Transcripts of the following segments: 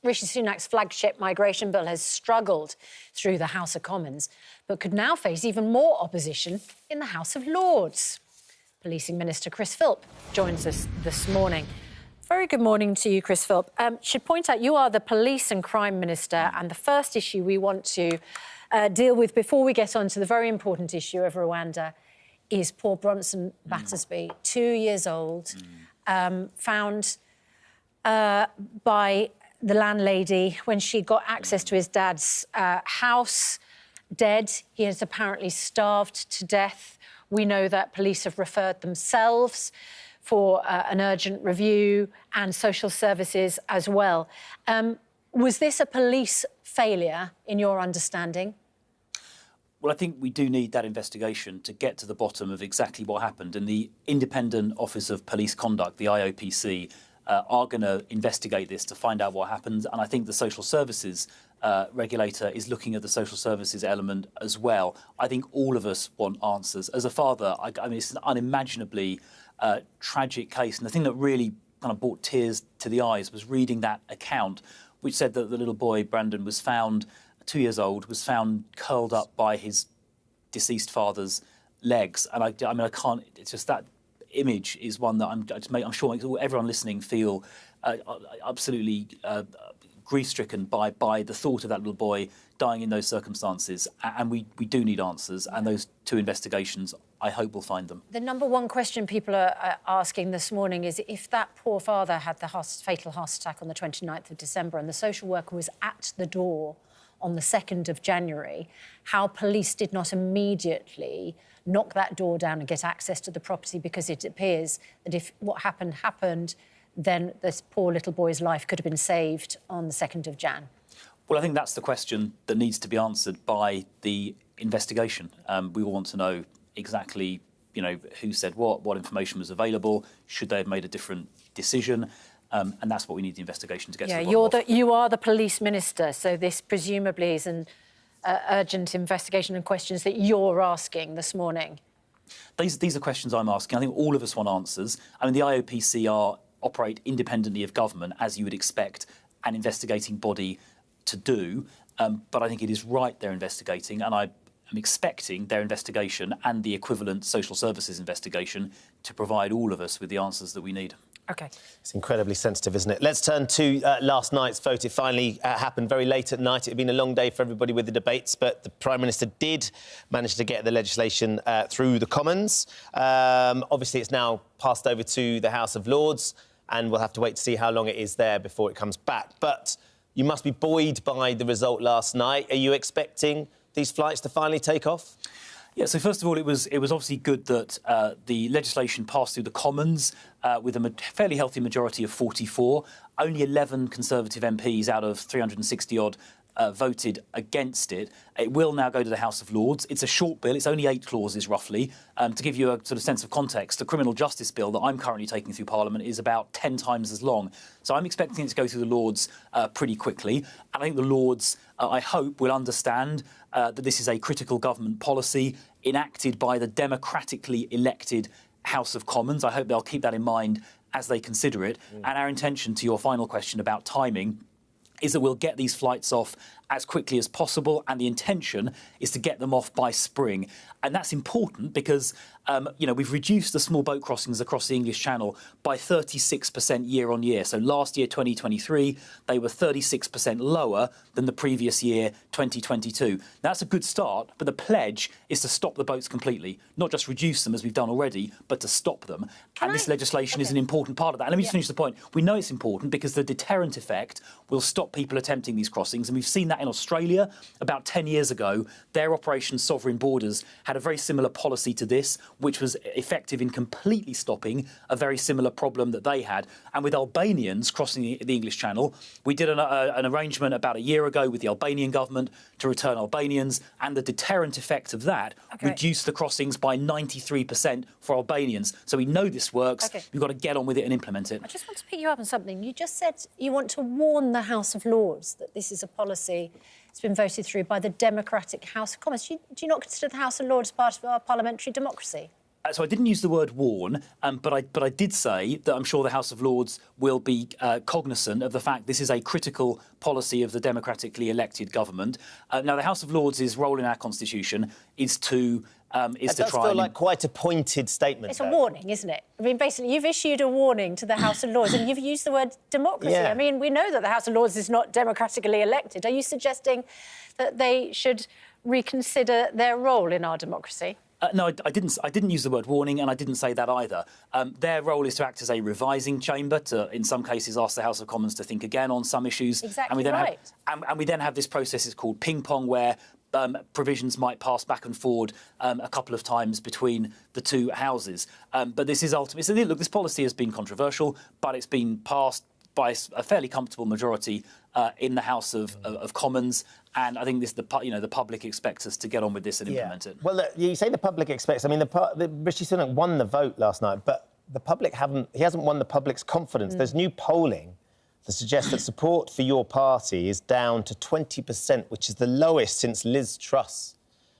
Rishi Sunak's flagship migration bill has struggled through the House of Commons, but could now face even more opposition in the House of Lords. Policing Minister Chris Philp joins us this morning. Very good morning to you, Chris Philp. Should point out you are the Police and Crime Minister, and the first issue we want to deal with before we get on to the very important issue of Rwanda is poor Bronson Battersby, 2 years old, found by the landlady when she got access to his dad's house, dead. He is apparently starved to death. We know that police have referred themselves for an urgent review and social services as well. Was this a police failure, in your understanding? Well, I think we do need that investigation to get to the bottom of exactly what happened. And the Independent Office of Police Conduct, the IOPC, are going to investigate this to find out what happened. And I think the social services regulator is looking at the social services element as well. I think all of us want answers. As a father, I mean, it's an unimaginably tragic case. And the thing that really kind of brought tears to the eyes was reading that account, which said that the little boy, Brandon, was found, 2 years old, was found curled up by his deceased father's legs. And I mean, I can't, it's just that image is one that I'm sure makes everyone listening feel absolutely grief-stricken by the thought of that little boy dying in those circumstances. And we do need answers, and those two investigations, I hope, will find them. The number one question people are asking this morning is if that poor father had the fatal heart attack on the 29th of December and the social worker was at the door on the 2nd of January, how police did not immediately knock that door down and get access to the property, because it appears that if what happened, then this poor little boy's life could have been saved on the 2nd of Jan. Well, I think that's the question that needs to be answered by the investigation. We all want to know exactly, you know, who said what information was available, should they have made a different decision. And that's what we need the investigation to get to the bottom of. You are the police minister, so this presumably is an urgent investigation and questions that you're asking this morning. These are questions I'm asking. I think all of us want answers. I mean, the IOPC operate independently of government, as you would expect an investigating body to do. But I think it is right they're investigating, and I am expecting their investigation and the equivalent social services investigation to provide all of us with the answers that we need. OK. It's incredibly sensitive, isn't it? Let's turn to last night's vote. It finally happened very late at night. It had been a long day for everybody with the debates, but the Prime Minister did manage to get the legislation through the Commons. Obviously, it's now passed over to the House of Lords, and we'll have to wait to see how long it is there before it comes back. But you must be buoyed by the result last night. Are you expecting these flights to finally take off? Yeah, so first of all, it was obviously good that the legislation passed through the Commons with a fairly healthy majority of 44. Only 11 Conservative MPs out of 360-odd voted against it. It will now go to the House of Lords. It's a short bill. It's only 8 clauses, roughly. To give you a sort of sense of context, the criminal justice bill that I'm currently taking through Parliament is about 10 times as long. So I'm expecting it to go through the Lords pretty quickly. And I think the Lords, I hope, will understand that this is a critical government policy enacted by the democratically elected House of Commons. I hope they'll keep that in mind as they consider it. And our intention, to your final question about timing, is that we'll get these flights off as quickly as possible, and the intention is to get them off by spring. And that's important because, you know, we've reduced the small boat crossings across the English Channel by 36% year on year. So last year, 2023, they were 36% lower than the previous year, 2022. That's a good start, but the pledge is to stop the boats completely, not just reduce them as we've done already, but to stop them. This legislation is an important part of that. And let me just finish the point. We know it's important because the deterrent effect will stop people attempting these crossings, and we've seen that in Australia about 10 years ago. Their Operation Sovereign Borders had a very similar policy to this, which was effective in completely stopping a very similar problem that they had. And with Albanians crossing the English Channel, we did an arrangement about a year ago with the Albanian government to return Albanians, and the deterrent effect of that reduced the crossings by 93% for Albanians. So we know this works. We've got to get on with it and implement it. I just want to pick you up on something. You just said you want to warn the House of Lords that this is a policy that's been voted through by the democratic House of Commons. Do you not consider the House of Lords part of our parliamentary democracy? So I didn't use the word warn, but I did say that I'm sure the House of Lords will be cognizant of the fact this is a critical policy of the democratically elected government. Now, the House of Lords' role in our constitution is to It does feel like quite a pointed statement. It's a warning, isn't it? I mean, basically, you've issued a warning to the House of Lords and you've used the word democracy. Yeah. I mean, we know that the House of Lords is not democratically elected. Are you suggesting that they should reconsider their role in our democracy? No, I didn't use the word warning, and I didn't say that either. Their role is to act as a revising chamber, to, in some cases, ask the House of Commons to think again on some issues. Exactly and we then right. and we then have this process. It's called ping pong, where provisions might pass back and forward a couple of times between the two houses. But this is ultimately. So look, this policy has been controversial, but it's been passed by a fairly comfortable majority in the House of Commons, and I think the public expects us to get on with this and implement it. Well, you say the public expects. I mean, Rishi Sunak won the vote last night, but the public he hasn't won the public's confidence. There's new polling that suggests that support for your party is down to 20%, which is the lowest since Liz Truss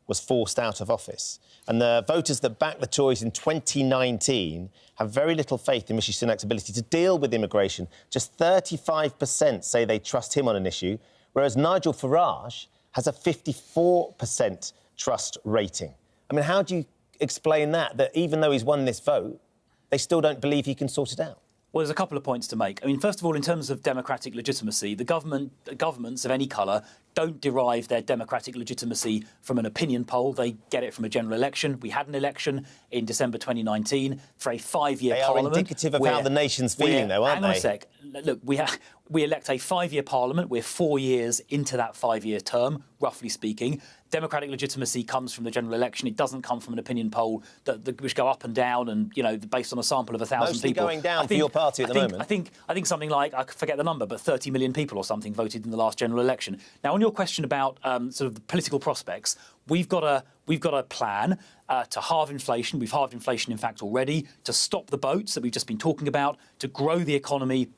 was forced out of office. And the voters that backed the Tories in 2019 have very little faith in Rishi Sunak's ability to deal with immigration. Just 35% say they trust him on an issue, whereas Nigel Farage has a 54% trust rating. I mean, how do you explain that even though he's won this vote, they still don't believe he can sort it out? Well, there's a couple of points to make. I mean, first of all, in terms of democratic legitimacy, the governments of any colour don't derive their democratic legitimacy from an opinion poll. They get it from a general election. We had an election in December 2019 for a 5-year parliament. They are indicative of how the nation's feeling, though, aren't they? Hang on a sec. Look, we elect a 5-year parliament. We're 4 years into that 5-year term, roughly speaking. Democratic legitimacy comes from the general election. It doesn't come from an opinion poll which go up and down and, based on a sample of 1,000 Mostly people. going down for your party at the moment. I think something like, I forget the number, but 30 million people or something voted in the last general election. Now, on your question about sort of the political prospects, we've got a plan to halve inflation. We've halved inflation, in fact, already, to stop the boats that we've just been talking about, to grow the economy.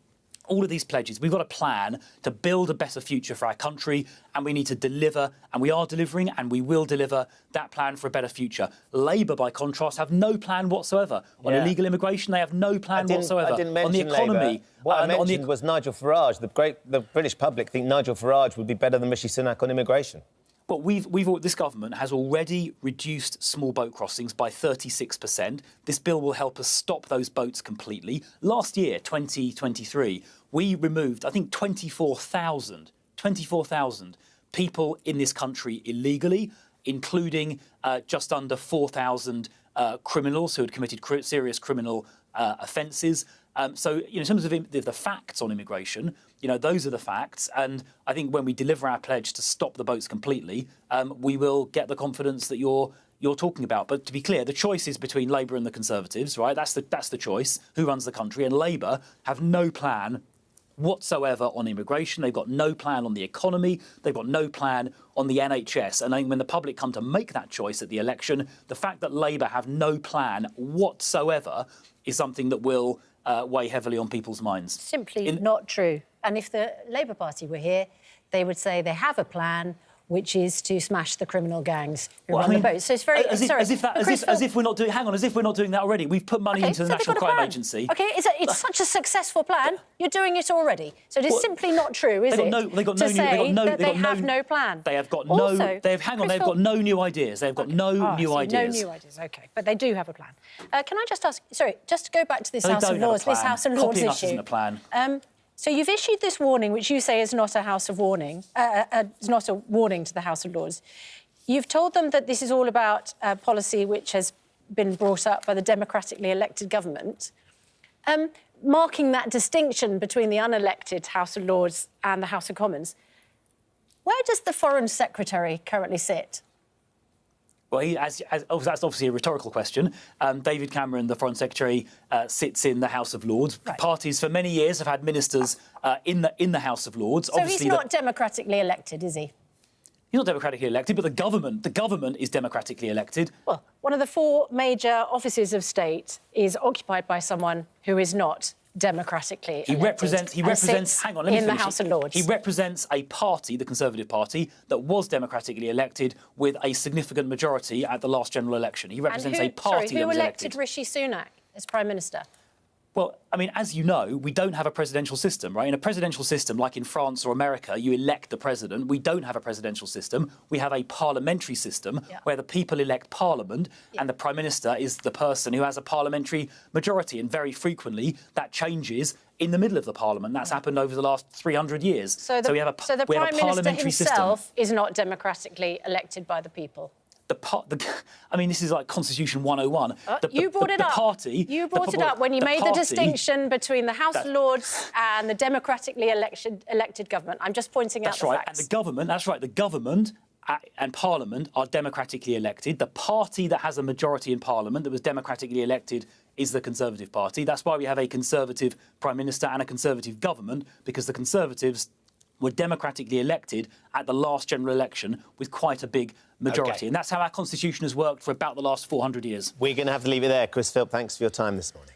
All of these pledges, we've got a plan to build a better future for our country, and we need to deliver, and we are delivering, and we will deliver that plan for a better future. Labour, by contrast, have no plan whatsoever. On illegal immigration, they have no plan whatsoever. I didn't mention on the economy. Labour. What I mentioned was Nigel Farage. The British public think Nigel Farage would be better than Rishi Sunak on immigration. Well, this government has already reduced small boat crossings by 36%. This bill will help us stop those boats completely. Last year, 2023, we removed, I think, 24,000 people in this country illegally, including just under 4,000 criminals who had committed serious criminal offences. So, in terms of the facts on immigration, those are the facts. And I think when we deliver our pledge to stop the boats completely, we will get the confidence that you're talking about. But to be clear, the choice is between Labour and the Conservatives, right? That's the choice. Who runs the country? And Labour have no plan whatsoever on immigration. They've got no plan on the economy. They've got no plan on the NHS. And I think when the public come to make that choice at the election, the fact that Labour have no plan whatsoever is something that will weigh heavily on people's minds. Simply not true. And if the Labour Party were here, they would say they have a plan, which is to smash the criminal gangs who run the boats. So it's very... As if we're not doing... Hang on, as if we're not doing that already. We've put money into the National Crime Agency. OK, it's such a successful plan. You're doing it already. So it is simply not true, is it, to say that they have no plan? They have got no... They've got no new ideas. They've got no new ideas. No new ideas, OK. But they do have a plan. Can I just ask... Sorry, just to go back to this House of Lords issue. Us isn't a plan. So you've issued this warning, which you say is not a House of warning, is not a warning to the House of Lords. You've told them that this is all about policy which has been brought up by the democratically elected government, marking that distinction between the unelected House of Lords and the House of Commons. Where does the Foreign Secretary currently sit? Well, that's obviously a rhetorical question. David Cameron, the Foreign Secretary, sits in the House of Lords. Right. Parties for many years have had ministers in the House of Lords. So obviously he's not democratically elected, is he? He's not democratically elected, but the government is democratically elected. Well, one of the 4 major offices of state is occupied by someone who is not democratically He represents. Hang on, let me in finish. the House of Lords. He represents a party, the Conservative Party, that was democratically elected with a significant majority at the last general election. He represents a party that was elected Rishi Sunak as Prime Minister? Well, I mean, as you know, we don't have a presidential system, right? In a presidential system, like in France or America, you elect the president. We don't have a presidential system. We have a parliamentary system where the people elect parliament and the prime minister is the person who has a parliamentary majority. And very frequently, that changes in the middle of the parliament. That's happened over the last 300 years. So the prime minister himself is not democratically elected by the people? I mean, this is like Constitution 101. You brought it up when you made the distinction between the House of Lords and the democratically elected government. I'm just pointing out the facts. And the government, that's right, the government and Parliament are democratically elected. The party that has a majority in Parliament that was democratically elected is the Conservative Party. That's why we have a Conservative Prime Minister and a Conservative government, because the Conservatives were democratically elected at the last general election with quite a big majority. Okay. And that's how our constitution has worked for about the last 400 years. We're going to have to leave it there. Chris Philp, thanks for your time this morning.